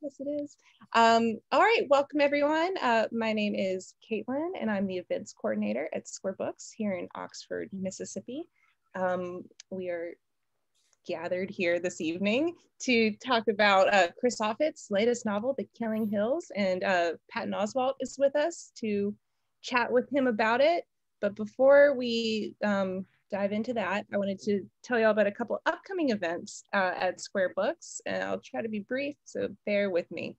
Yes, it is. All right, welcome everyone. My name is Caitlin, and I'm the events coordinator at Square Books here in Oxford, Mississippi. We are gathered here this evening to talk about Chris Offutt's latest novel, The Killing Hills, and Patton Oswalt is with us to chat with him about it. But before we dive into that, I wanted to tell y'all about a couple upcoming events at Square Books, and I'll try to be brief, so bear with me.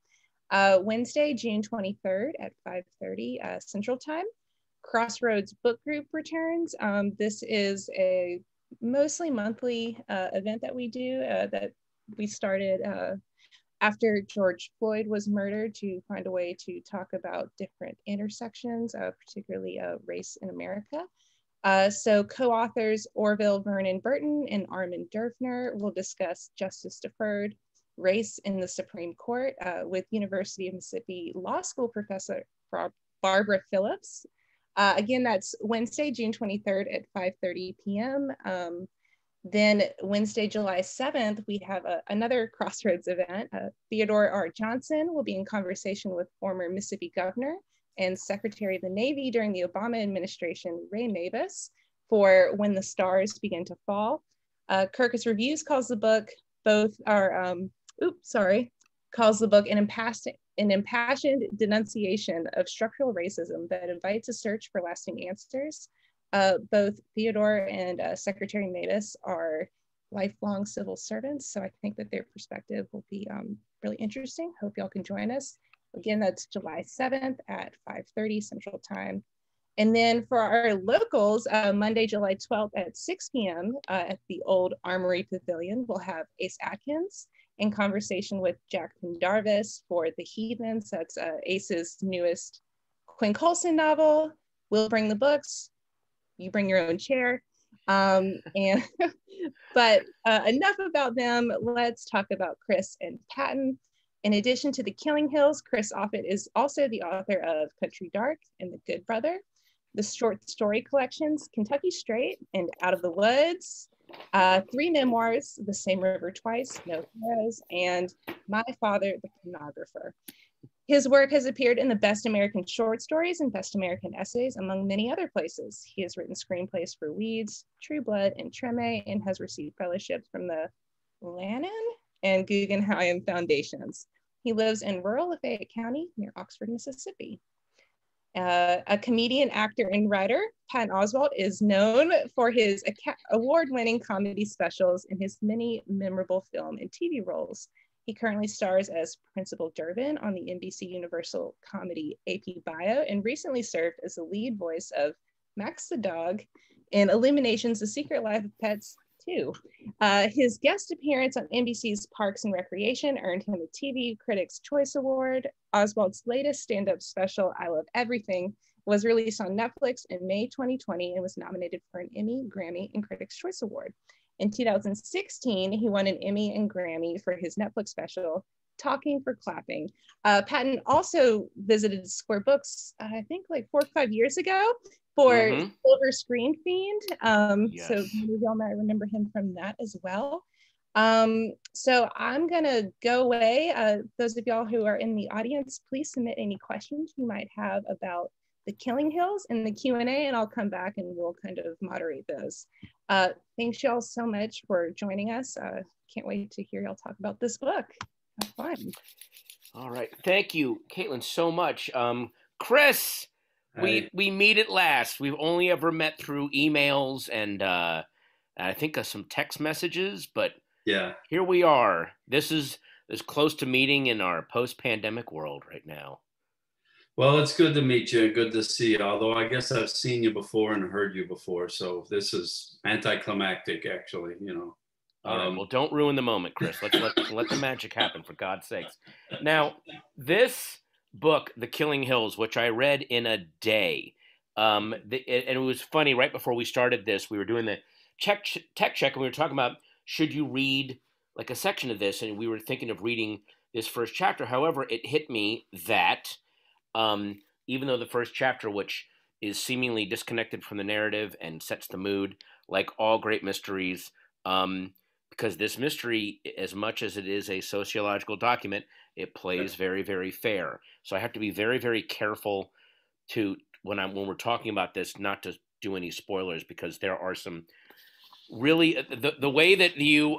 Wednesday, June 23rd at 5:30 Central Time, Crossroads Book Group returns. This is a mostly monthly event that we do that we started after George Floyd was murdered to find a way to talk about different intersections, particularly race in America. So co-authors Orville Vernon Burton and Armin Derfner will discuss justice deferred, race in the Supreme Court with University of Mississippi Law School professor Barbara Phillips. Again, that's Wednesday, June 23rd at 5:30 p.m. Then Wednesday, July 7th, we have another Crossroads event. Theodore R. Johnson will be in conversation with former Mississippi Governor and Secretary of the Navy during the Obama administration, Ray Mabus, for When the Stars Begin to Fall. Kirkus Reviews calls the book calls the book an impassioned denunciation of structural racism that invites a search for lasting answers. Both Theodore and Secretary Mabus are lifelong civil servants, so I think that their perspective will be really interesting. Hope y'all can join us. Again, that's July 7th at 5:30 Central Time. And then for our locals, Monday, July 12th at 6 p.m. At the Old Armory Pavilion, we'll have Ace Atkins in conversation with Jack Pendarvis for The Heathens. That's Ace's newest Quinn Coulson novel. We'll bring the books. You bring your own chair. But enough about them. Let's talk about Chris and Patton. In addition to The Killing Hills, Chris Offutt is also the author of Country Dark and The Good Brother, the short story collections Kentucky Straight and Out of the Woods, 3 memoirs, The Same River Twice, No Heroes, and My Father, the Pornographer. His work has appeared in the Best American Short Stories and Best American Essays, among many other places. He has written screenplays for Weeds, True Blood, and Treme, and has received fellowships from the Lannan and Guggenheim Foundations. He lives in rural Lafayette County near Oxford, Mississippi. A comedian, actor, and writer, Patton Oswalt is known for his award-winning comedy specials and his many memorable film and TV roles. He currently stars as Principal Durbin on the NBC Universal comedy AP Bio and recently served as the lead voice of Max the Dog in Illumination's The Secret Life of Pets 2. His guest appearance on NBC's Parks and Recreation earned him a TV Critics' Choice Award. Oswalt's latest stand-up special, I Love Everything, was released on Netflix in May 2020 and was nominated for an Emmy, Grammy, and Critics' Choice Award. In 2016, he won an Emmy and Grammy for his Netflix special, Talking for Clapping. Patton also visited Square Books, I think like 4 or 5 years ago for Silver Screen Fiend. Yes. So maybe y'all might remember him from that as well. So I'm gonna go away. Those of y'all who are in the audience, please submit any questions you might have about The Killing Hills in the Q&A, and I'll come back and we'll kind of moderate those. Thanks y'all so much for joining us. Can't wait to hear y'all talk about this book. Have fun. All right. Thank you, Caitlin, so much. Chris, we meet at last. We've only ever met through emails and I think some text messages, but yeah, here we are. This is as close to meeting in our post-pandemic world right now. Well, it's good to meet you and good to see you, although I guess I've seen you before and heard you before, so this is anticlimactic, actually, you know. All right, well, don't ruin the moment, Chris. Let the magic happen, for God's sakes. Now, this book, The Killing Hills, which I read in a day, and it was funny, right before we started this, we were doing the tech check, and we were talking about, should you read like a section of this? And we were thinking of reading this first chapter. However, it hit me that even though the first chapter, which is seemingly disconnected from the narrative and sets the mood, like all great mysteries, because this mystery, as much as it is a sociological document, it plays very, very fair. So I have to be very, very careful to when we're talking about this, not to do any spoilers, because there are some really the way that you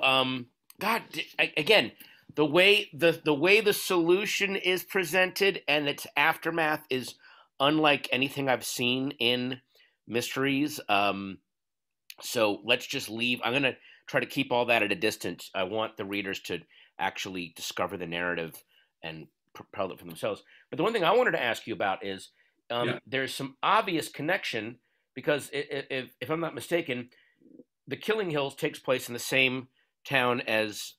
again, the way the solution is presented and its aftermath is unlike anything I've seen in mysteries. So let's just leave. I'm gonna try to keep all that at a distance. I want the readers to actually discover the narrative and propel it for themselves. But the one thing I wanted to ask you about is there's some obvious connection, because if I'm not mistaken, the Killing Hills takes place in the same town as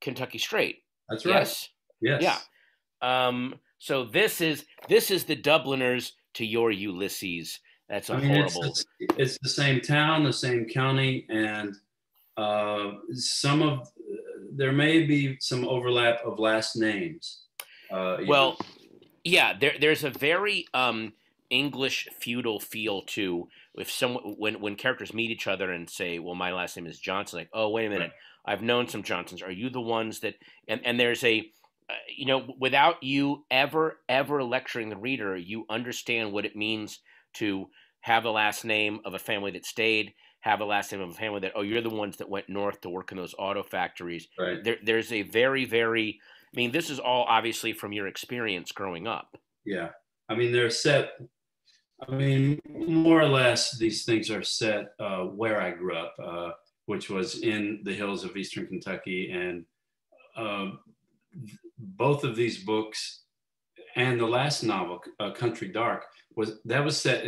Kentucky Straight. That's right. Yes. Yeah. So this is the Dubliners to your Ulysses. That's horrible. It's the same town, the same county, and there may be some overlap of last names. Well, yeah, there's a very English feudal feel to when characters meet each other and say, well, my last name is Johnson, like, oh, wait a minute, right. I've known some Johnsons. Are you the ones that, and there's a, without you ever lecturing the reader, you understand what it means to have the last name of a family that stayed, have a last name of a family that, oh, you're the ones that went north to work in those auto factories. Right. There's a very, very, I mean, this is all obviously from your experience growing up. Yeah. I mean, they're set, more or less, these things are set where I grew up, which was in the hills of Eastern Kentucky. And both of these books and the last novel, Country Dark, was set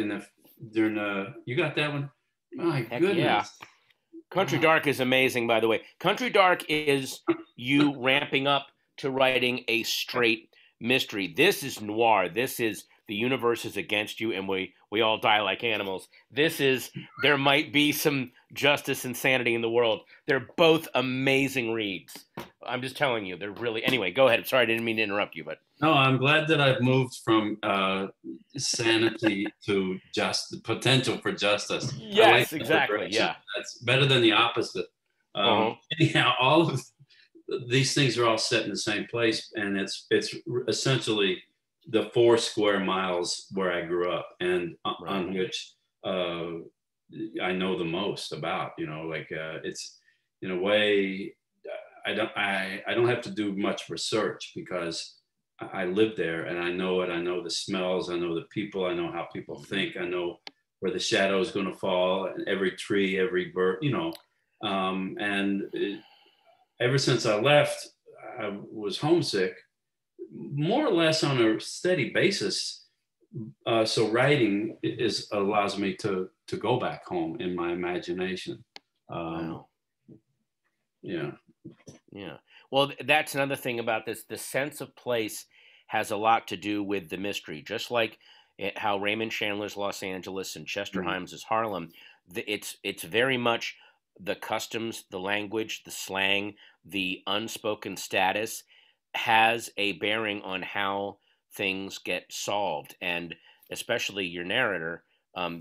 during you got that one? My goodness. Yeah. Country Dark is amazing, by the way. Country Dark is you ramping up to writing a straight mystery. This is noir. This is the universe is against you and we all die like animals. This is, there might be some justice and sanity in the world. They're both amazing reads. I'm just telling you, they're really, anyway, go ahead. Sorry, I didn't mean to interrupt you, but. No, I'm glad that I've moved from sanity to the potential for justice. Yes, exactly, yeah. That's better than the opposite. Anyhow, all of these things are all set in the same place, and it's essentially the 4 square miles where I grew up, and on which I know the most about. It's in a way I don't have to do much research because I live there and I know it. I know the smells. I know the people. I know how people think. I know where the shadow is going to fall, and every tree, every bird. Ever since I left, I was homesick, more or less on a steady basis. So writing allows me to go back home in my imagination. Wow. Yeah. Yeah. Well, that's another thing about this. The sense of place has a lot to do with the mystery, just like how Raymond Chandler's Los Angeles and Chester Himes' Harlem. It's very much the customs, the language, the slang, the unspoken status has a bearing on how things get solved. And especially your narrator,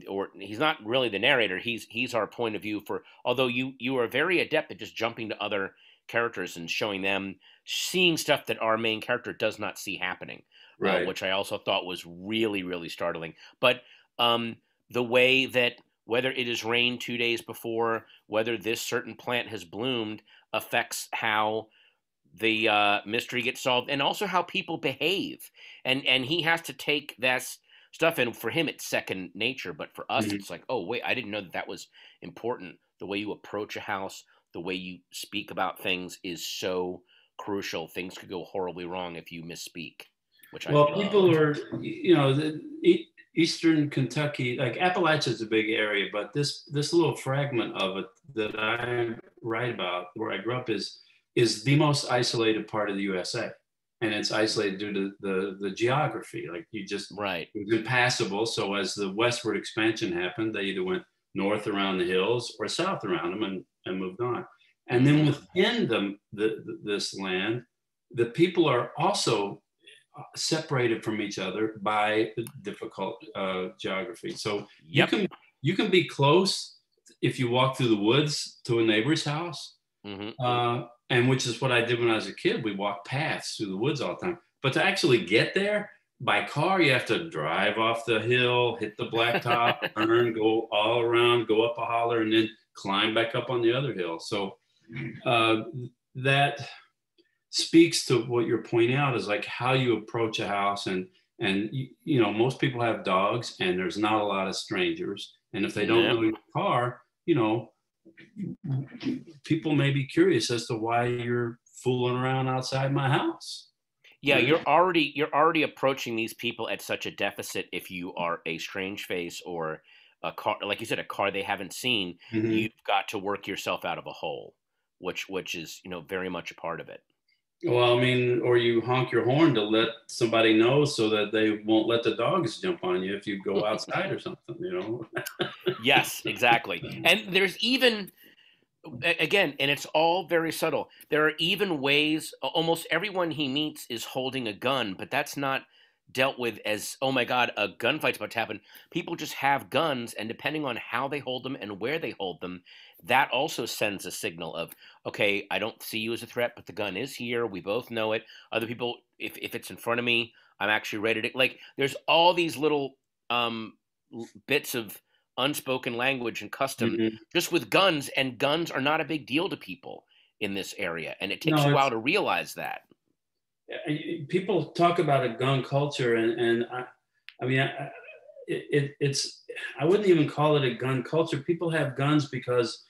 or he's not really the narrator, he's our point of view for, although you are very adept at just jumping to other characters and showing them, seeing stuff that our main character does not see happening, right. Which I also thought was really, really startling. But the way that whether it has rained 2 days before, whether this certain plant has bloomed, affects how the mystery gets solved, and also how people behave. And he has to take that stuff, and for him it's second nature, but for us it's like, oh wait, I didn't know that was important. The way you approach a house, the way you speak about things is so crucial. Things could go horribly wrong if you misspeak, which people are, Eastern Kentucky, like Appalachia is a big area, but this little fragment of it that I write about, where I grew up, is the most isolated part of the USA. And it's isolated due to the geography. Like it was impassable. So as the westward expansion happened, they either went north around the hills or south around them and moved on. And then within this land, the people are also separated from each other by difficult geography. So you can be close if you walk through the woods to a neighbor's house, And which is what I did when I was a kid. We walked paths through the woods all the time. But to actually get there by car, you have to drive off the hill, hit the blacktop, turn, go all around, go up a holler, and then climb back up on the other hill. So that speaks to what you're pointing out, is like how you approach a house. And you know, most people have dogs, and there's not a lot of strangers. And if they don't know your car, you know, people may be curious as to why you're fooling around outside my house. Yeah, you're already approaching these people at such a deficit if you are a strange face or a car, like you said, a car they haven't seen. You've got to work yourself out of a hole, which is, you know, very much a part of it. Well, I mean, or you honk your horn to let somebody know so that they won't let the dogs jump on you if you go outside or something, you know? Yes, exactly. And there's even, again, and it's all very subtle. There are even ways, almost everyone he meets is holding a gun, but that's not dealt with as, oh my God, a gunfight's about to happen. People just have guns, and depending on how they hold them and where they hold them, that also sends a signal of, okay, I don't see you as a threat, but the gun is here. We both know it. Other people, if it's in front of me, I'm actually ready to, like, there's all these little bits of unspoken language and custom just with guns, and guns are not a big deal to people in this area. And it takes you a while to realize that. People talk about a gun culture, and I mean, it's, I wouldn't even call it a gun culture. People have guns because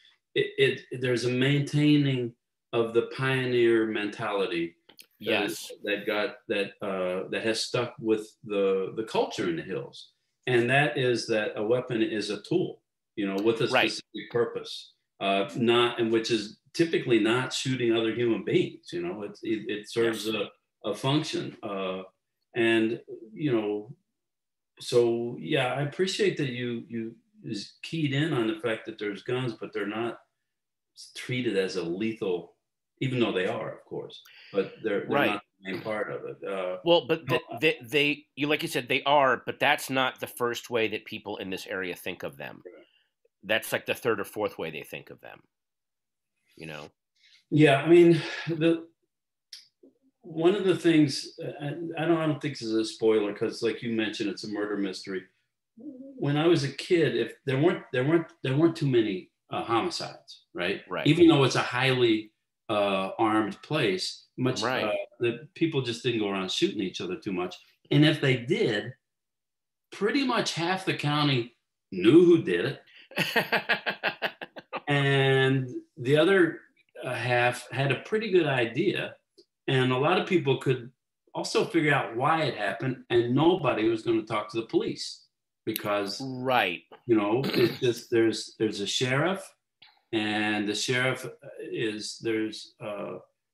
there's a maintaining of the pioneer mentality. Yes, that has stuck with the culture in the hills, and that is that a weapon is a tool, you know, with a specific purpose, and which is typically not shooting other human beings. You know, it serves a function, and you know, so yeah, I appreciate that you is keyed in on the fact that there's guns, but they're not treated as a lethal, even though they are, of course, but they're not the main part of it. Well, but you, like you said, they are, but that's not the first way that people in this area think of them. That's like the third or fourth way they think of them, you know? Yeah, I mean, one of the things, I don't think this is a spoiler, because like you mentioned, it's a murder mystery. When I was a kid, if there weren't too many homicides, right? Even though it's a highly armed place, the people just didn't go around shooting each other too much. And if they did, pretty much half the county knew who did it, and the other half had a pretty good idea. And a lot of people could also figure out why it happened, and nobody was going to talk to the police because, you know, it's just there's a sheriff, and the sheriff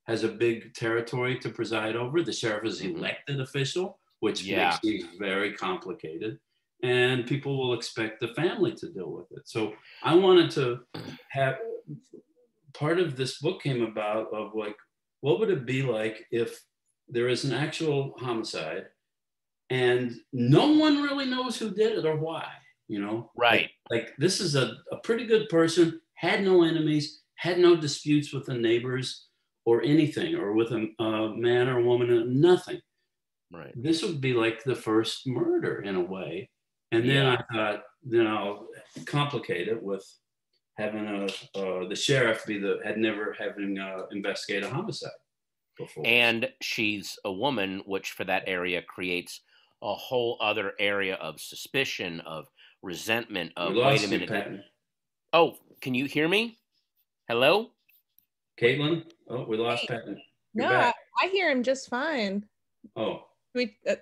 has a big territory to preside over. The sheriff is an elected official, which makes things very complicated, and people will expect the family to deal with it. So I wanted to have, part of this book came about of like, what would it be like if there is an actual homicide and no one really knows who did it or why, you know? Like this is a pretty good person, had no enemies, had no disputes with the neighbors or anything, or with a man or a woman, nothing. This would be like the first murder in a way. And then I thought, then I'll complicate it with having the sheriff had never investigate a homicide before. And she's a woman, which for that area creates a whole other area of suspicion, of resentment, of, wait a minute. Patton. Oh, can you hear me? Hello? Caitlin? Oh, we lost Patton. No, I hear him just fine. Oh.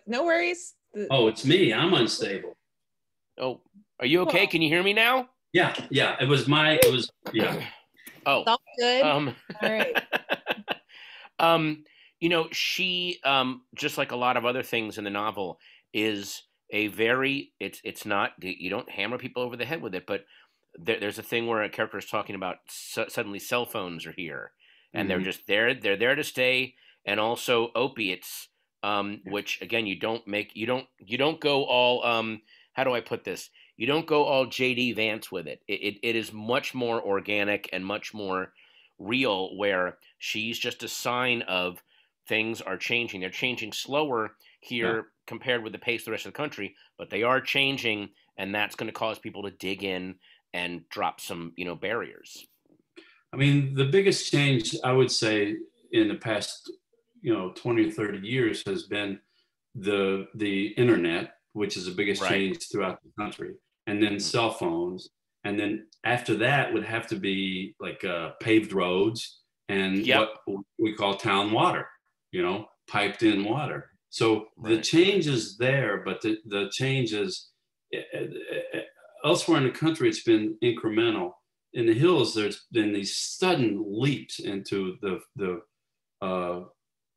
No worries. Oh, it's me. I'm unstable. Oh, are you okay? Can you hear me now? Yeah. It was. Oh, it's all good. All right. You know, she, just like a lot of other things in the novel, is a very, it's not, you don't hammer people over the head with it, but there's a thing where a character is talking about suddenly cell phones are here, and they're just there, they're there to stay, and also opiates, which again, you don't go all, how do I put this? You don't go all J.D. Vance with it. It is much more organic and much more real, where she's just a sign of things are changing. They're changing slower here compared with the pace of the rest of the country, but they are changing, and that's going to cause people to dig in and drop some, barriers. I mean, the biggest change I would say in the past, 20 or 30 years has been the internet, which is the biggest change throughout the country, and then cell phones. And then after that would have to be like paved roads and what we call town water, piped in water. So the change is there, but the change is elsewhere in the country, it's been incremental. In the hills, there's been these sudden leaps into the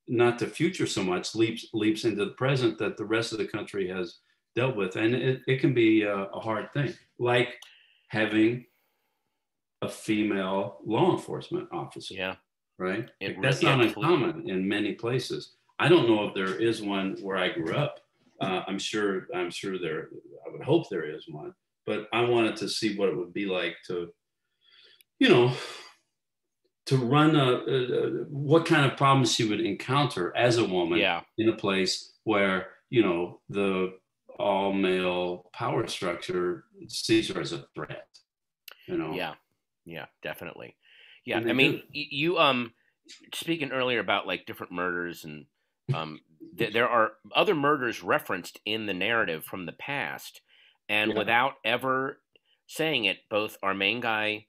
not the future so much, leaps into the present that the rest of the country has dealt with. And it can be a hard thing, like having a female law enforcement officer. Yeah. Right? That's not uncommon in many places. I don't know if there is one where I grew up. I'm sure there, I would hope there is one, but I wanted to see what it would be like to, to run what kind of problems she would encounter as a woman in a place where, the all male power structure sees her as a threat, Yeah, definitely. Yeah. I mean, you, speaking earlier about like different murders and, there are other murders referenced in the narrative from the past, and without ever saying it, both our main guy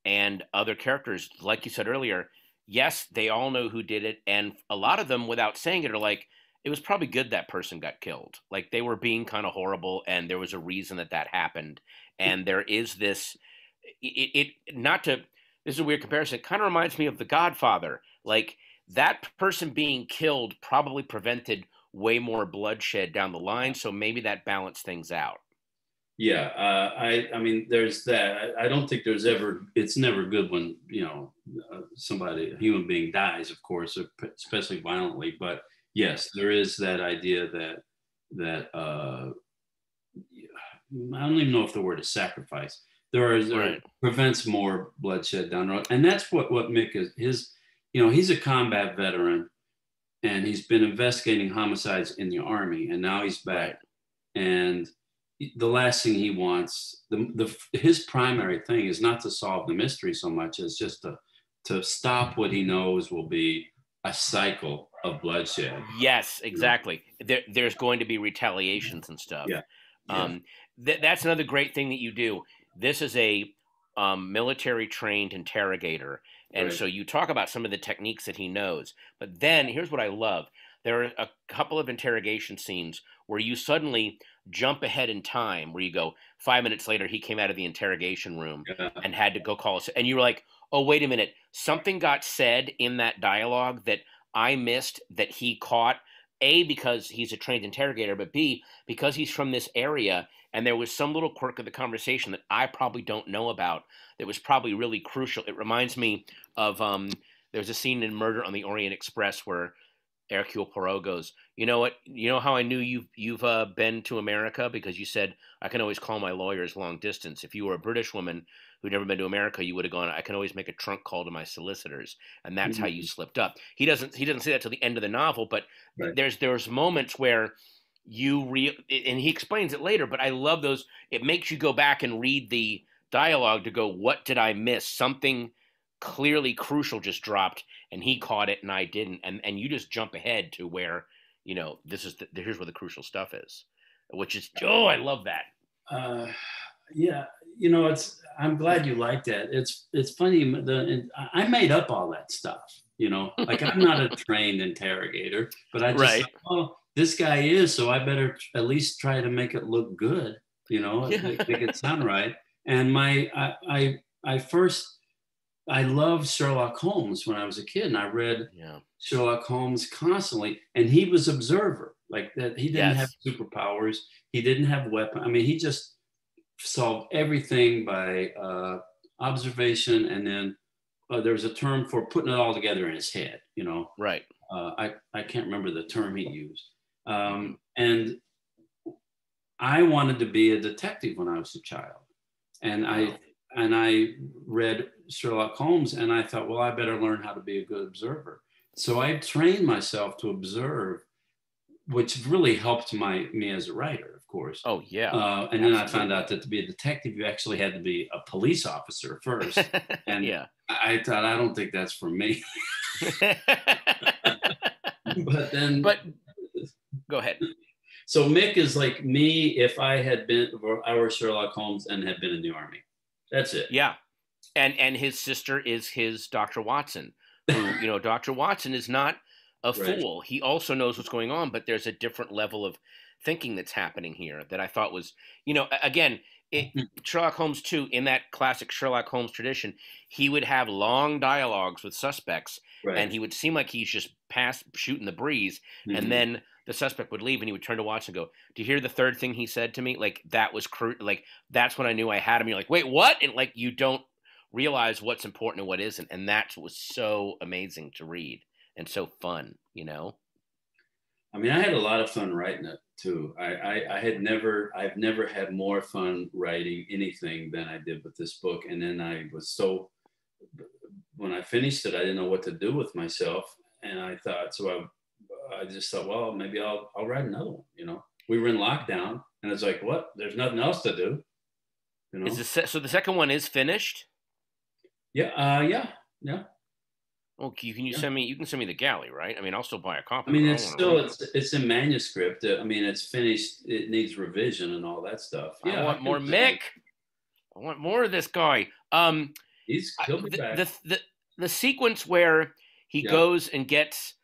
and other characters, like you said earlier, yes, they all know who did it, and a lot of them, without saying it, are like, it was probably good that person got killed. Like, they were being kind of horrible, and there was a reason that happened. And there is this, this is a weird comparison. It kind of reminds me of The Godfather. Like, that person being killed probably prevented way more bloodshed down the line, so maybe that balanced things out. Yeah, I mean, there's that. I don't think it's never good when, a human being dies, of course, especially violently. But yes, there is that idea that I don't even know if the word is sacrifice. There prevents more bloodshed down the road. And that's what Mick is. He's a combat veteran, and he's been investigating homicides in the Army, and now he's back. And the last thing he wants, his primary thing is not to solve the mystery so much as just to stop what he knows will be a cycle of bloodshed. Yes, exactly. There's going to be retaliations and stuff. That's another great thing that you do. This is a military trained interrogator. And so you talk about some of the techniques that he knows. But then here's what I love. There are a couple of interrogation scenes where you suddenly jump ahead in time, where you go 5 minutes later, he came out of the interrogation room and had to go call us. And you were like, oh, wait a minute. Something got said in that dialogue that I missed, that he caught, A, because he's a trained interrogator, but B, because he's from this area. And there was some little quirk of the conversation that I probably don't know about that was probably really crucial. It reminds me of there's a scene in Murder on the Orient Express where Hercule Poirot goes, you know what? You know how I knew you've been to America? Because you said, I can always call my lawyers long distance. If you were a British woman who'd never been to America, you would have gone, I can always make a trunk call to my solicitors. And that's how you slipped up. He doesn't say that till the end of the novel, but there's moments where and he explains it later, but I love those. It makes you go back and read the dialogue to go, what did I miss? Something clearly crucial just dropped, and he caught it and I didn't. And you just jump ahead to where, here's where the crucial stuff is, which is, I love that. I'm glad you like that. It's funny. I made up all that stuff, like I'm not a trained interrogator, but I just thought, this guy is, so I better at least try to make it look good, make it sound right. And I loved Sherlock Holmes when I was a kid, and I read Sherlock Holmes constantly, and he was observer, like that. He didn't have superpowers. He didn't have weapons. I mean, he just solved everything by observation, and then there was a term for putting it all together in his head, I can't remember the term he used. And I wanted to be a detective when I was a child. And I read Sherlock Holmes, and I thought, well, I better learn how to be a good observer. So I trained myself to observe, which really helped me as a writer, of course. Oh yeah. And then I found out that to be a detective, you actually had to be a police officer first. And yeah. I thought, I don't think that's for me. But then, go ahead. So Mick is like me if I were Sherlock Holmes and had been in the army. That's it. Yeah. And his sister is his Dr. Watson, who, Dr. Watson is not a fool. He also knows what's going on, but there's a different level of thinking that's happening here that I thought was, again, Sherlock Holmes too, in that classic Sherlock Holmes tradition, he would have long dialogues with suspects, and he would seem like he's just past shooting the breeze, and then the suspect would leave, and he would turn to Watson and go, "Do you hear the third thing he said to me? Like that was like that's when I knew I had him." You're like, "Wait, what?" And like you don't realize what's important and what isn't, and that's what was so amazing to read and so fun, I mean, I had a lot of fun writing it too. I've never had more fun writing anything than I did with this book. And then when I finished it, I didn't know what to do with myself. And I thought, I just thought, well, maybe I'll write another one. We were in lockdown, and it's like, what? There's nothing else to do. So the second one is finished? Yeah. Yeah. Oh, can you send me? You can send me the galley, right? I mean, I'll still buy a copy. I mean, it's in manuscript. I mean, it's finished. It needs revision and all that stuff. Yeah, I want more Mick. I want more of this guy. He'll be back. The sequence where he goes and gets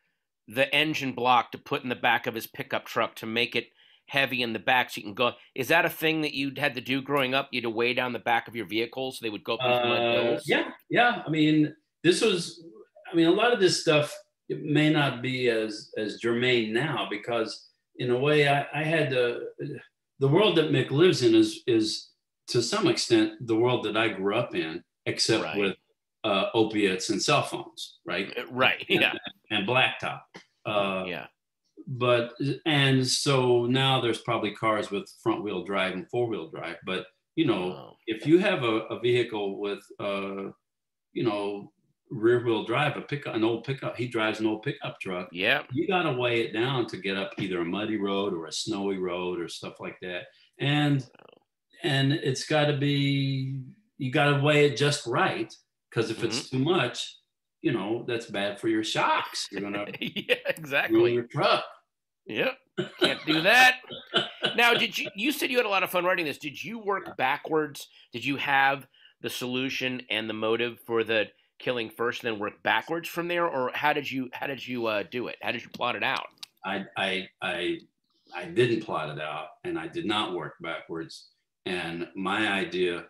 the engine block to put in the back of his pickup truck to make it heavy in the back so you can go. Is that a thing that you had to do growing up? You had to weigh down the back of your vehicle so they would go up these mud hills? Yeah. I mean, a lot of this stuff, it may not be as germane now, because in a way I had the world that Mick lives in is to some extent the world that I grew up in, except with opiates and cell phones, right? Right. Yeah. And blacktop. And so now there's probably cars with front wheel drive and 4-wheel drive, but if you have a vehicle with rear wheel drive, an old pickup, he drives an old pickup truck. Yeah. You got to weigh it down to get up either a muddy road or a snowy road or stuff like that. And it's got to be, you got to weigh it just right. Because if it's too much, that's bad for your shocks. You're going to ruin your truck. Yep. Can't do that. Now, you said you had a lot of fun writing this. Did you work backwards? Did you have the solution and the motive for the killing first and then work backwards from there? Or how did you do it? How did you plot it out? I didn't plot it out, and I did not work backwards. And my idea,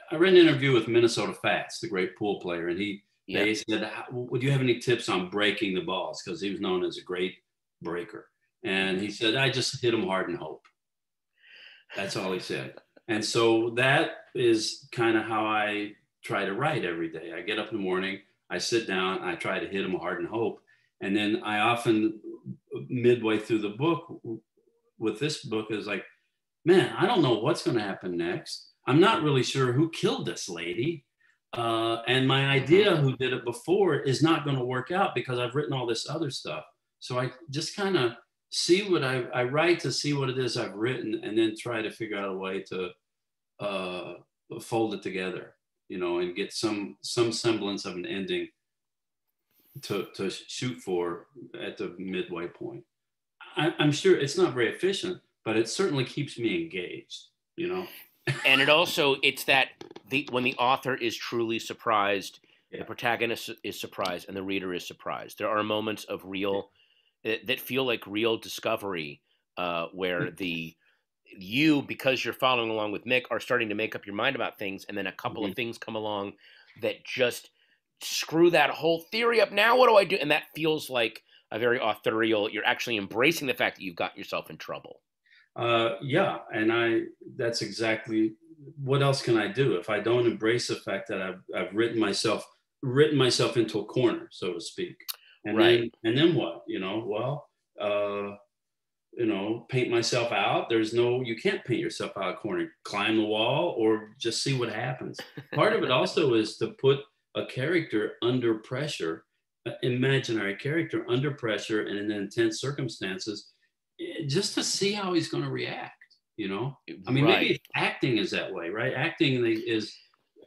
I read an interview with Minnesota Fats, the great pool player, and they said, would you have any tips on breaking the balls? Because he was known as a great breaker. And he said, I just hit them hard and hope. That's all he said. And so that is kind of how I try to write every day. I get up in the morning, I sit down, I try to hit them hard and hope. And then I often, midway through the book, with this book, is like, man, I don't know what's going to happen next. I'm not really sure who killed this lady. And my idea who did it before is not going to work out because I've written all this other stuff. So I just kind of see what I write to see what it is I've written, and then try to figure out a way to fold it together, and get some semblance of an ending to shoot for at the midway point. I'm sure it's not very efficient, but it certainly keeps me engaged, And it's that when the author is truly surprised, the protagonist is surprised, and the reader is surprised. There are moments of real that feel like real discovery, where because you're following along with Mick, are starting to make up your mind about things, and then a couple of things come along that just screw that whole theory up. Now what do I do? And that feels like a very authorial. You're actually embracing the fact that you've got yourself in trouble. And that's exactly, what else can I do if I don't embrace the fact that I've written myself into a corner, so to speak. And then what? paint myself out. You can't paint yourself out of a corner, climb the wall, or just see what happens. Part of it also is to put a character under pressure, imaginary character under pressure and in intense circumstances, just to see how he's going to react. I mean, Right. maybe acting is that way, right? Acting is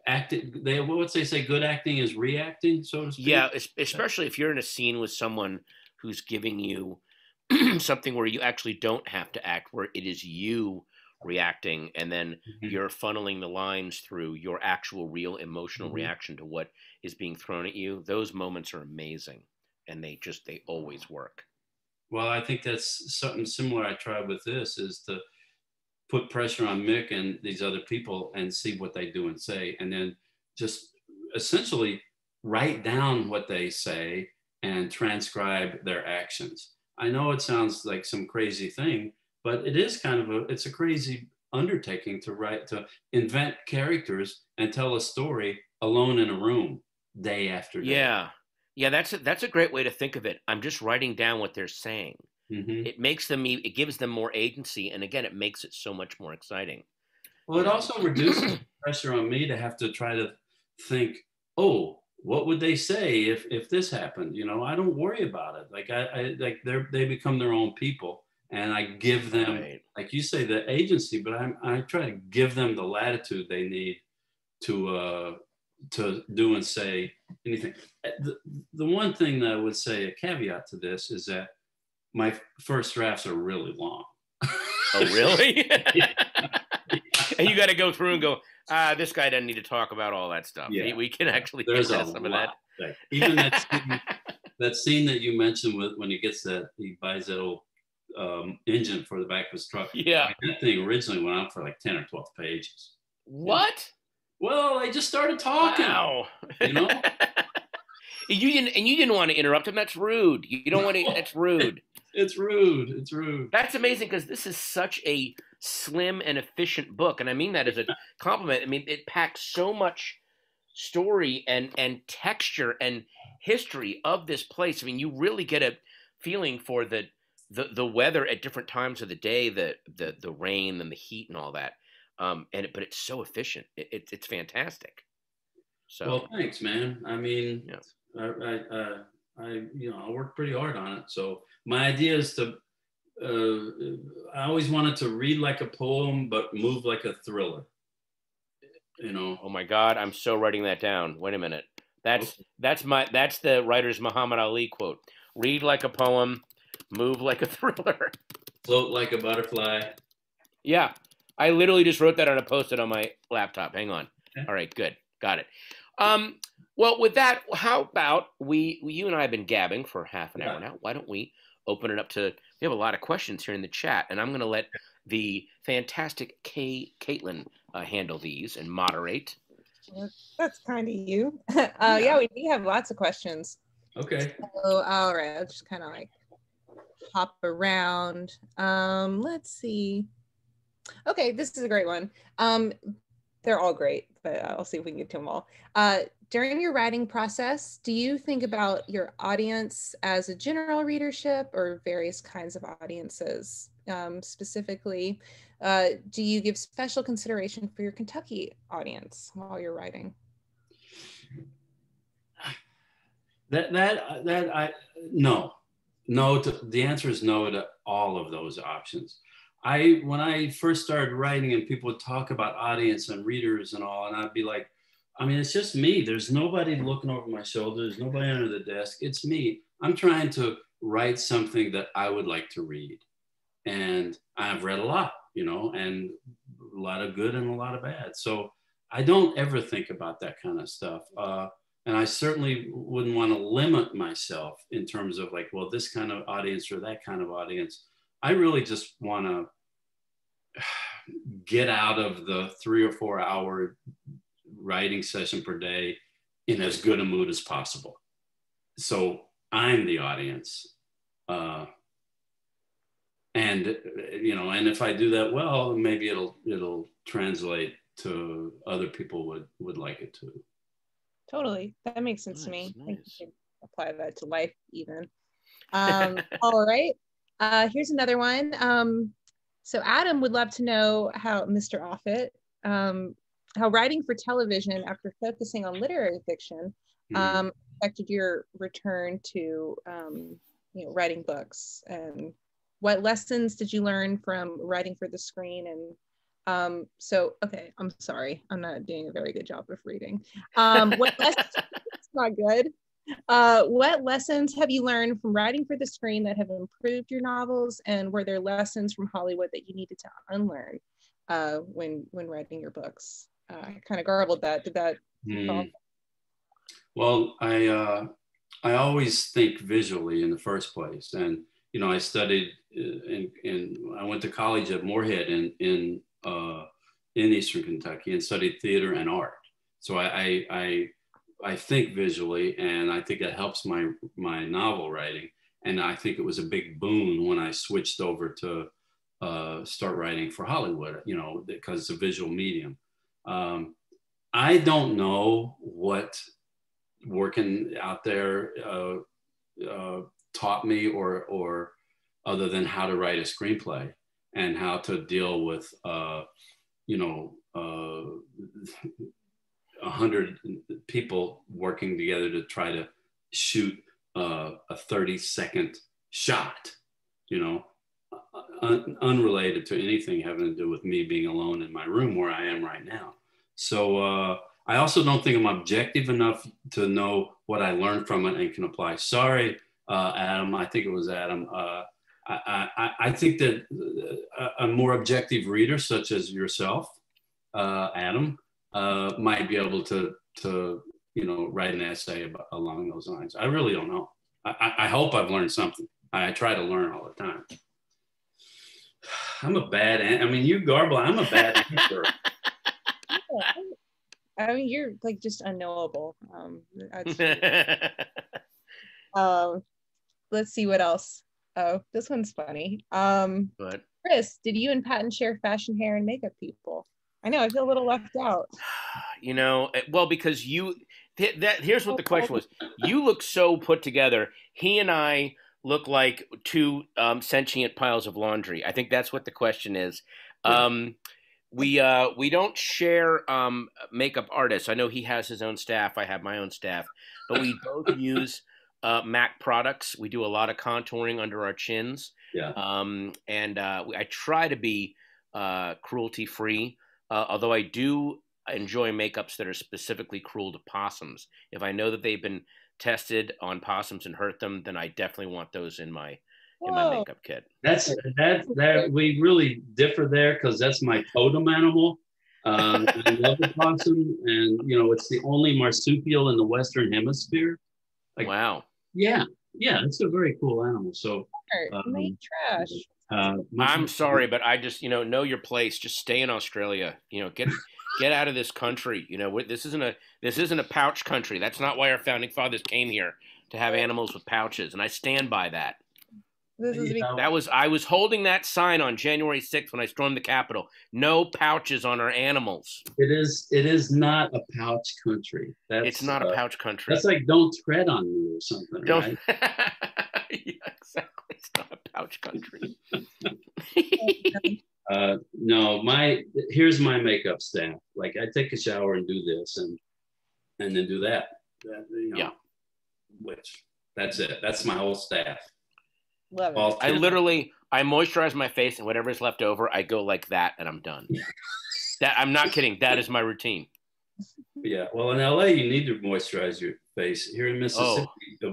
acting. What's they say? Good acting is reacting, so to speak. Yeah, especially if you're in a scene with someone who's giving you something where you actually don't have to act, where it is you reacting, and then you're funneling the lines through your actual real emotional reaction to what is being thrown at you. Those moments are amazing, and they always work. Well, I think that's something similar I tried with this, is to put pressure on Mick and these other people and see what they do and say, and then just essentially write down what they say and transcribe their actions. I know it sounds like some crazy thing, but it is it's a crazy undertaking to invent characters and tell a story alone in a room day after day. Yeah, that's a great way to think of it. I'm just writing down what they're saying. It gives them more agency, and again, it makes it so much more exciting. Well, it also reduces pressure on me to have to try to think, oh, what would they say if this happened? I don't worry about it. Like they become their own people, and I give them, like you say, the agency, but I try to give them the latitude they need to do and say anything. The one thing that I would say, a caveat to this, is that my first drafts are really long. Oh, really? And you got to go through and go, this guy doesn't need to talk about all that stuff. Yeah. We can actually There's get some of that. Like, even that scene that you mentioned when he buys that old engine for the back of his truck. Yeah. I mean, that thing originally went on for like 10 or 12 pages. What? Well, they just started talking. Wow. You didn't want to interrupt him. That's rude. You don't want to. That's rude. It's rude. It's rude. That's amazing, because this is such a slim and efficient book, and I mean that as a compliment. I mean, it packs so much story and texture and history of this place. I mean, you really get a feeling for the weather at different times of the day, the rain and the heat and all that. But it's so efficient. It's fantastic. So, well, thanks, man. I mean, I worked pretty hard on it. So my idea is to, I always wanted to read like a poem, but move like a thriller. Oh my God, I'm so writing that down. Wait a minute. That's the writer's Muhammad Ali quote. Read like a poem, move like a thriller. Float like a butterfly. Yeah. I literally just wrote that on a Post-it on my laptop. Hang on. Okay. All right, good. Got it. Well, with that, how about you and I have been gabbing for half an hour now. Why don't we open it up to, we have a lot of questions here in the chat, and I'm going to let the fantastic Caitlin handle these and moderate. That's kind of you. Yeah, we do have lots of questions. Okay. So, all right, I'll just kind of like hop around. Let's see. Okay, this is a great one. They're all great, but I'll see if we can get to them all. During your writing process, do you think about your audience as a general readership or various kinds of audiences? Specifically, do you give special consideration for your Kentucky audience while you're writing? No. The answer is no to all of those options. When I first started writing and people would talk about audience and readers and all, and I'd be like, I mean, it's just me. There's nobody looking over my shoulder. There's nobody under the desk. It's me. I'm trying to write something that I would like to read. And I've read a lot, and a lot of good and a lot of bad. So I don't ever think about that kind of stuff. And I certainly wouldn't want to limit myself in terms of like, well, this kind of audience or that kind of audience. I really just want to get out of the 3 or 4 hour writing session per day in as good a mood as possible. So I'm the audience. And if I do that well, maybe it'll translate to other people would like it too. Totally. That makes sense to me. I think you can apply that to life even. All right. Here's another one. So Adam would love to know how, Mr. Offutt, how writing for television after focusing on literary fiction affected your return to writing books, and what lessons did you learn from writing for the screen? And okay, I'm sorry, I'm not doing a very good job of reading. What lessons? It's not good. What lessons have you learned from writing for the screen that have improved your novels, and were there lessons from Hollywood that you needed to unlearn when writing your books? I kind of garbled that. Did that? Well, I always think visually in the first place, and I studied I went to college at Moorhead in Eastern Kentucky and studied theater and art. So I think visually, and I think that helps my novel writing. And I think it was a big boon when I switched over to start writing for Hollywood, because it's a visual medium. I don't know what working out there taught me, or other than how to write a screenplay and how to deal with 100 people working together to try to shoot a 30-second shot, unrelated to anything having to do with me being alone in my room where I am right now. So I also don't think I'm objective enough to know what I learned from it and can apply. Sorry, Adam, I think it was Adam. I think that a more objective reader, such as yourself, Adam, might be able to write an essay along those lines. I really don't know. I hope I've learned something. I try to learn all the time. I'm a bad, you garble, I'm a bad answer. I mean, you're like just unknowable. Let's see what else. Oh, this one's funny. Chris, did you and Patton share fashion, hair, and makeup people? I know, I feel a little left out. Well, because here's what the question was. You look so put together. He and I look like two sentient piles of laundry. I think that's what the question is. We don't share makeup artists. I know he has his own staff. I have my own staff, but we both use MAC products. We do a lot of contouring under our chins. Yeah. I try to be cruelty free. Although I do enjoy makeups that are specifically cruel to possums. If I know that they've been tested on possums and hurt them, then I definitely want those in my makeup kit. That we really differ there, because that's my totem animal. I love the possum, and it's the only marsupial in the Western Hemisphere. Wow. Yeah, it's a very cool animal. So trash. I'm sorry, but I just, know your place. Just stay in Australia. Get out of this country. This isn't a pouch country. That's not why our founding fathers came here, to have animals with pouches, and I stand by that. I was holding that sign on January 6th when I stormed the Capitol. No pouches on our animals. It is not a pouch country. It's not a pouch country. That's like don't tread on me or something, right? Yeah, exactly. It's not a pouch country. No, here's my makeup staff. Like, I take a shower and do this and then do that. Yeah. Which that's it. That's my whole staff. Love it. I moisturize my face, and whatever's left over, I go like that, and I'm done. That I'm not kidding. That is my routine. Yeah. Well, in LA, you need to moisturize your face. Here in Mississippi,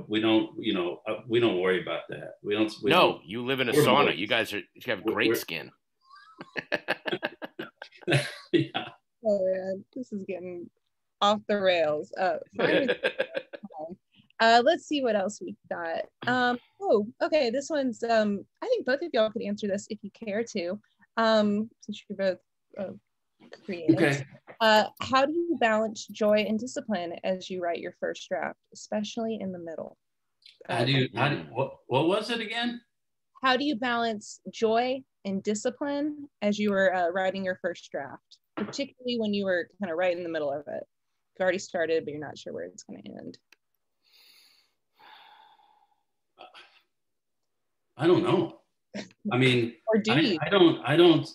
we don't. We don't worry about that. We don't. You live in a sauna. You have great skin. Yeah. Oh man, this is getting off the rails. Let's see what else we got. Okay, this one's I think both of y'all could answer this if you care to, since you're both creatives. Okay. How do you balance joy and discipline as you write your first draft, especially in the middle? What was it again? How do you balance joy and discipline as you were writing your first draft, particularly when you were kind of right in the middle of it? You've already started, but you're not sure where it's going to end. I don't know. I mean, Or do you? I don't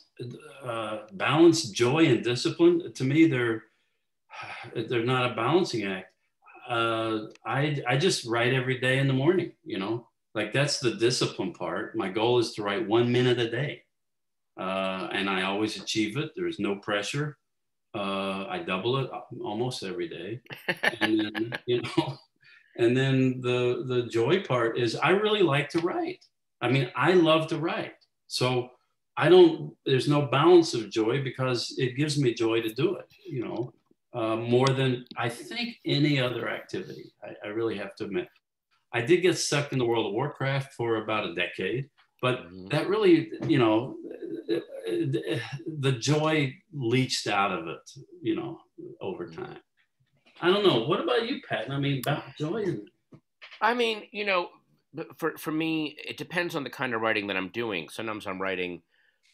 balance joy and discipline. To me, they're not a balancing act. I just write every day in the morning, you know, like that's the discipline part. My goal is to write 1 minute a day. And I always achieve it. There's no pressure. I double it almost every day. And then, you know, and then the joy part is I really like to write. I mean, I love to write. So there's no balance of joy because it gives me joy to do it, you know, more than I think any other activity. I really have to admit. I did get sucked into World of Warcraft for about a decade, but that really, you know, the joy leached out of it, you know, over time. I don't know. What about you, Patton? I mean, about joy. I mean, you know, for me, it depends on the kind of writing that I'm doing. Sometimes I'm writing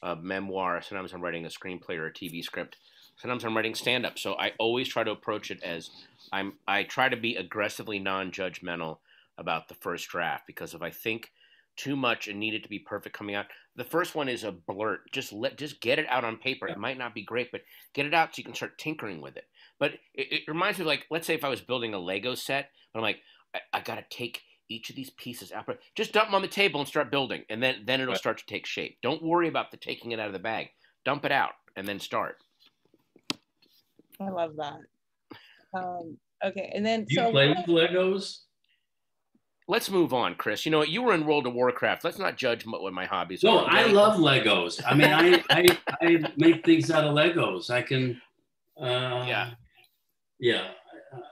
a memoir. Sometimes I'm writing a screenplay or a TV script. Sometimes I'm writing stand-up. So I always try to approach it as I try to be aggressively non-judgmental about the first draft, because if I think too much and need it to be perfect coming out, the first one is a blurt. Just get it out on paper. It might not be great, but get it out so you can start tinkering with it. But it reminds me of, like, let's say if I was building a Lego set, but I'm like, I got to take each of these pieces out. Just dump them on the table and start building, and then it'll start to take shape. Don't worry about the taking it out of the bag. Dump it out and then start. I love that. Okay, and then Do you play with Legos? Let's move on, Chris. You know what? You were in World of Warcraft. Let's not judge what my hobbies are. No, I love Legos. I mean, I make things out of Legos. I can. Yeah.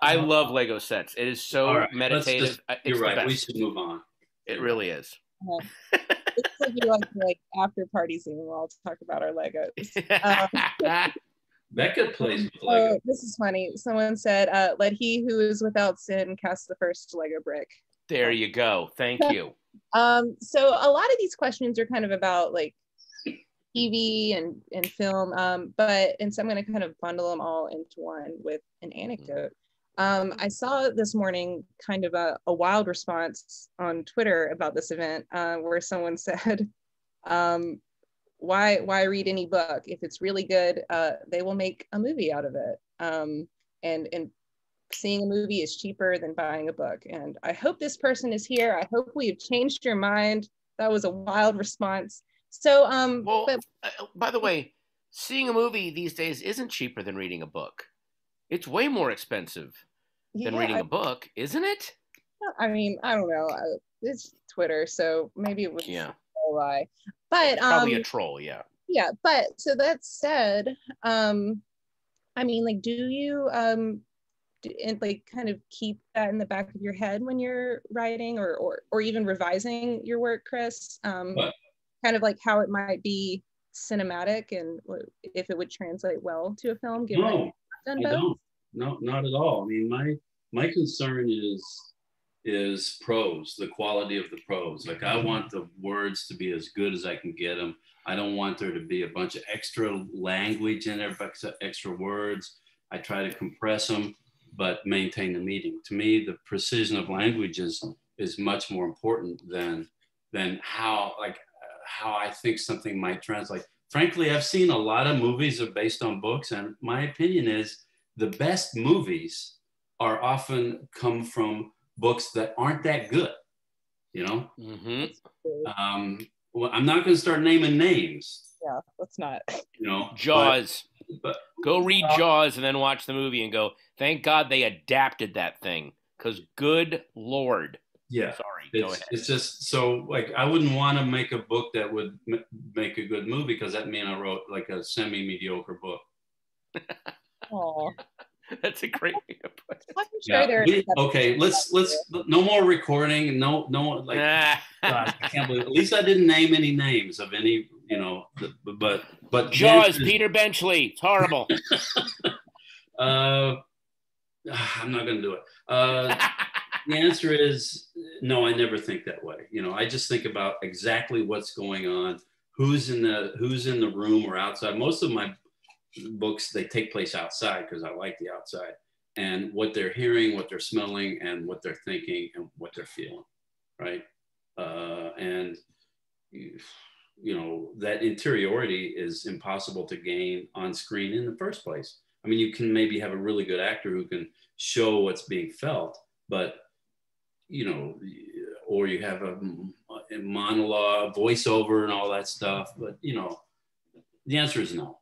I love Lego sets. It is so meditative. You're right. We should move on. It really is. It's like after party scene. We'll all talk about our Legos. Becca plays with Lego. Oh, this is funny. Someone said, "Let he who is without sin cast the first Lego brick." There you go. Thank you. So a lot of these questions are kind of about like TV and film, and so I'm going to kind of bundle them all into one with an anecdote. I saw this morning kind of a wild response on Twitter about this event, where someone said, why read any book? If it's really good, they will make a movie out of it. And seeing a movie is cheaper than buying a book. And I hope this person is here. I hope we have changed your mind. That was a wild response. So, by the way, seeing a movie these days isn't cheaper than reading a book. It's way more expensive than reading a book, isn't it? I mean, I don't know. It's Twitter, so maybe it was a lie. But probably a troll, yeah. Yeah, but so that said, I mean, like, do you like kind of keep that in the back of your head when you're writing or even revising your work, Chris? Kind of like how it might be cinematic and if it would translate well to a film. No, I don't. No, not at all. I mean, my concern is prose, the quality of the prose. Like, I want the words to be as good as I can get them. I don't want there to be a bunch of extra language in there, extra words. I try to compress them, but maintain the meaning. To me, the precision of language is much more important than how I think something might translate. Frankly, I've seen a lot of movies that are based on books, and my opinion is the best movies are often come from books that aren't that good, you know? Well, I'm not going to start naming names. Yeah, let's not. You know, Jaws. But go read Jaws and then watch the movie and go, thank God they adapted that thing, because good Lord. Yeah. Sorry, go ahead. It's just so, like, I wouldn't want to make a book that would make a good movie, because that means I wrote like a semi-mediocre book. Oh, that's a great way to put it. I'm sure okay, let's no more recording. No, like, gosh, I can't believe. At least I didn't name any names of any, you know. But Jaws, Peter Benchley, it's horrible. I'm not going to do it. The answer is no. I never think that way. You know, I just think about exactly what's going on, who's in the room or outside. Most of my books, they take place outside because I like the outside, and what they're hearing, what they're smelling, and what they're thinking and what they're feeling, right? And you that interiority is impossible to gain on screen in the first place. I mean, you can maybe have a really good actor who can show what's being felt, but, or you have a monologue, voiceover and all that stuff. But, the answer is no.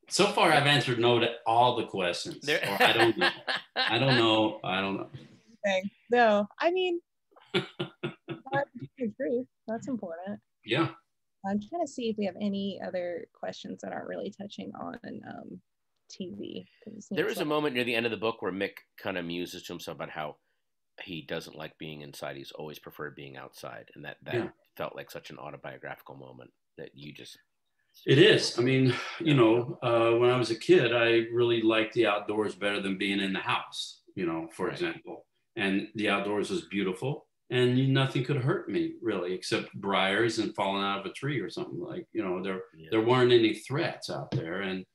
So far, I've answered no to all the questions. Or I don't know. I don't know. Okay. No, I mean, that's the truth. That's important. Yeah. I'm trying to see if we have any other questions that aren't really touching on TV. There is a moment near the end of the book where Mick kind of muses to himself about how he doesn't like being inside. He's always preferred being outside. And that felt like such an autobiographical moment that you just... It is. I mean, when I was a kid, I really liked the outdoors better than being in the house, for example. And the outdoors was beautiful. And nothing could hurt me really, except briars and falling out of a tree or something. Like, there weren't any threats out there, and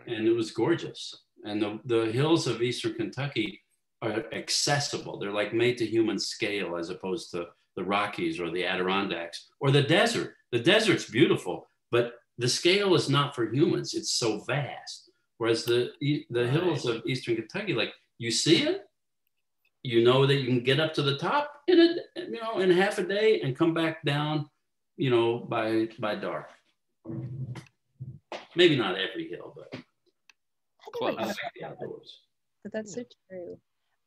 it was gorgeous. And the hills of Eastern Kentucky are accessible. They're like made to human scale, as opposed to the Rockies or the Adirondacks or the desert. The desert's beautiful, but the scale is not for humans. It's so vast. Whereas the hills of Eastern Kentucky, like, you see it, you know that you can get up to the top in half a day and come back down, by dark. Maybe not every hill, but close. I like the outdoors. But that's so true.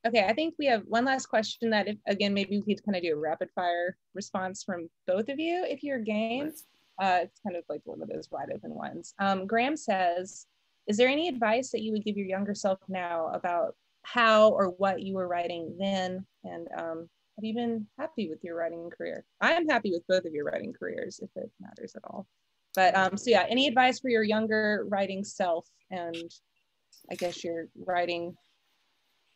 Okay, I think we have one last question that, again, maybe we could kind of do a rapid fire response from both of you if you're game. It's kind of like one of those wide open ones. Graham says, is there any advice that you would give your younger self now about how or what you were writing then? And have you been happy with your writing career? I am happy with both of your writing careers, if it matters at all. But so yeah, any advice for your younger writing self and I guess your writing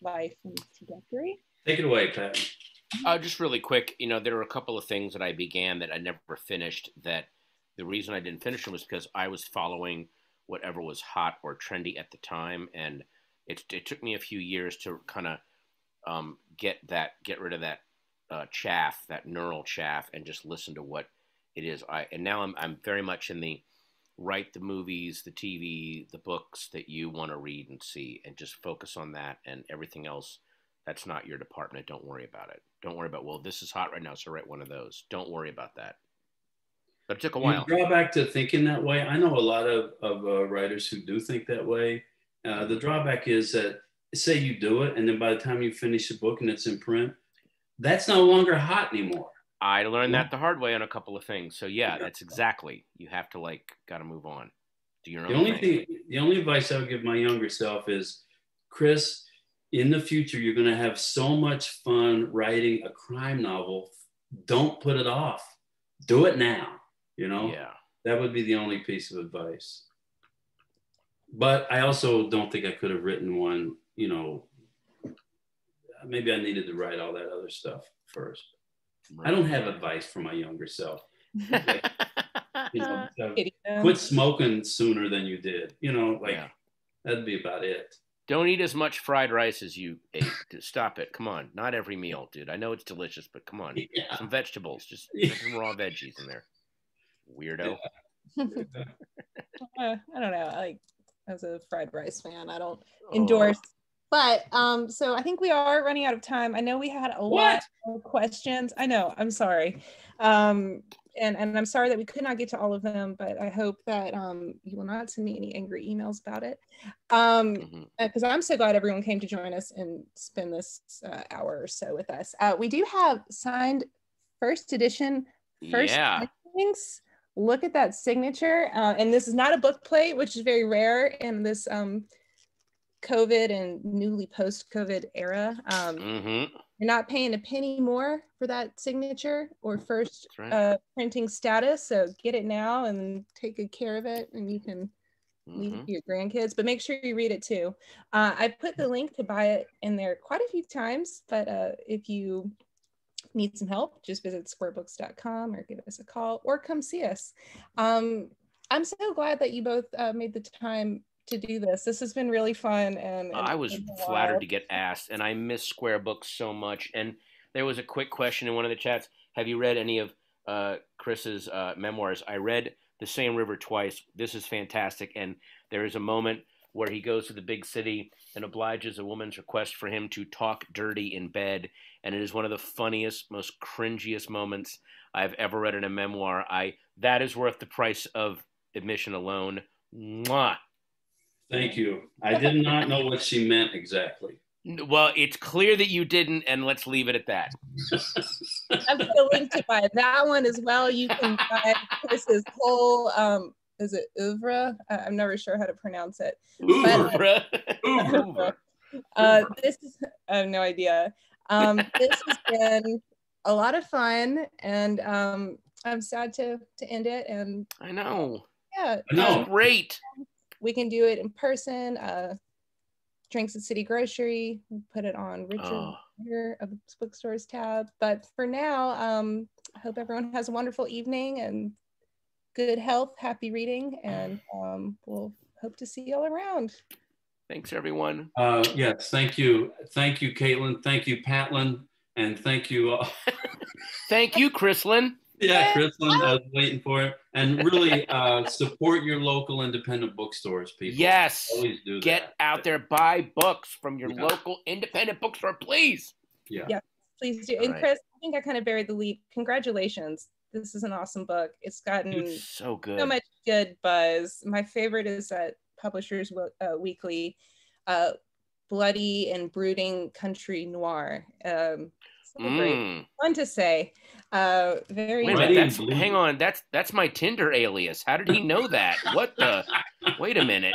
life and trajectory? Take it away, Pat. Just really quick, there were a couple of things that I began that I never finished, that the reason I didn't finish them was because I was following whatever was hot or trendy at the time. And it took me a few years to kind of get rid of that chaff, that neural chaff, and just listen to what it is. And now I'm very much in the write the movies, the TV, the books that you want to read and see, and just focus on that, and everything else, that's not your department. Don't worry about it. Don't worry about, well, this is hot right now, so write one of those. Don't worry about that. But it took a while. You draw back to thinking that way. I know a lot of writers who do think that way. The drawback is that, say you do it, and then by the time you finish the book and it's in print, that's no longer hot anymore. I learned that the hard way on a couple of things. So yeah, that's exactly. You have to got to move on. Do your own thing. The only advice I would give my younger self is, Chris, in the future, you're going to have so much fun writing a crime novel. Don't put it off. Do it now. Yeah. That would be the only piece of advice. But I also don't think I could have written one, maybe I needed to write all that other stuff first. Right. I don't have advice for my younger self. Quit smoking sooner than you did. That'd be about it. Don't eat as much fried rice as you ate. Stop it. Come on. Not every meal, dude. I know it's delicious, but come on. Yeah. Some vegetables. Just put some raw veggies in there. Weirdo. I don't know. As a fried rice fan, I don't endorse. But so I think we are running out of time. I know we had a lot of questions. I know. I'm sorry. And I'm sorry that we could not get to all of them, but I hope that you will not send me any angry emails about it. Because I'm so glad everyone came to join us and spend this hour or so with us. We do have signed first edition, printings. Look at that signature. And this is not a book plate, which is very rare in this COVID and newly post-COVID era. You're not paying a penny more for that signature or first printing status. So get it now and take good care of it, and you can leave it to your grandkids, but make sure you read it too. I put the link to buy it in there quite a few times, but if you need some help, just visit squarebooks.com or give us a call or come see us. I'm so glad that you both made the time to do this. This has been really fun. And I was flattered to get asked, and I miss Square Books so much. And there was a quick question in one of the chats. Have you read any of Chris's memoirs. I read The Same River twice. This is fantastic. And there is a moment where he goes to the big city and obliges a woman's request for him to talk dirty in bed. And it is one of the funniest, most cringiest moments I've ever read in a memoir. That is worth the price of admission alone. Mwah. Thank you. I did not know what she meant exactly. Well, it's clear that you didn't, and let's leave it at that. I'm going to link to buy that one as well. You can buy Chris's whole, is it oeuvre? I'm never sure how to pronounce it. Oeuvre. This is, I have no idea. This has been a lot of fun, and I'm sad to end it. And I know. Yeah. No, great. We can do it in person. Drinks at City Grocery. We put it on Richard here of the Bookstores tab. But for now, I hope everyone has a wonderful evening and good health, happy reading, and we'll hope to see you all around. Thanks, everyone. Yes, thank you. Thank you, Caitlin. Thank you, Patlin. And thank you. Thank you, Chrislyn. Yeah, Chrislyn, I was waiting for it. And really support your local independent bookstores, people. Yes. Always do that. Get out there, buy books from your local independent bookstore, please. Yeah, please do. And Chris, I think I kind of buried the lead. Congratulations. This is an awesome book. It's gotten so good. So much good buzz. My favorite is at Publishers Weekly, Bloody and Brooding Country Noir. Great. Fun to say. Very. Wait a minute, hang on. That's my Tinder alias. How did he know that? What the? Wait a minute.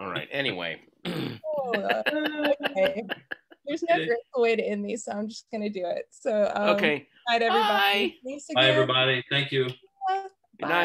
All right. Anyway. Okay. There's no graceful way to end these, so I'm just gonna do it. So. Okay. Good night, everybody. Bye, everybody. Thank you. Good night.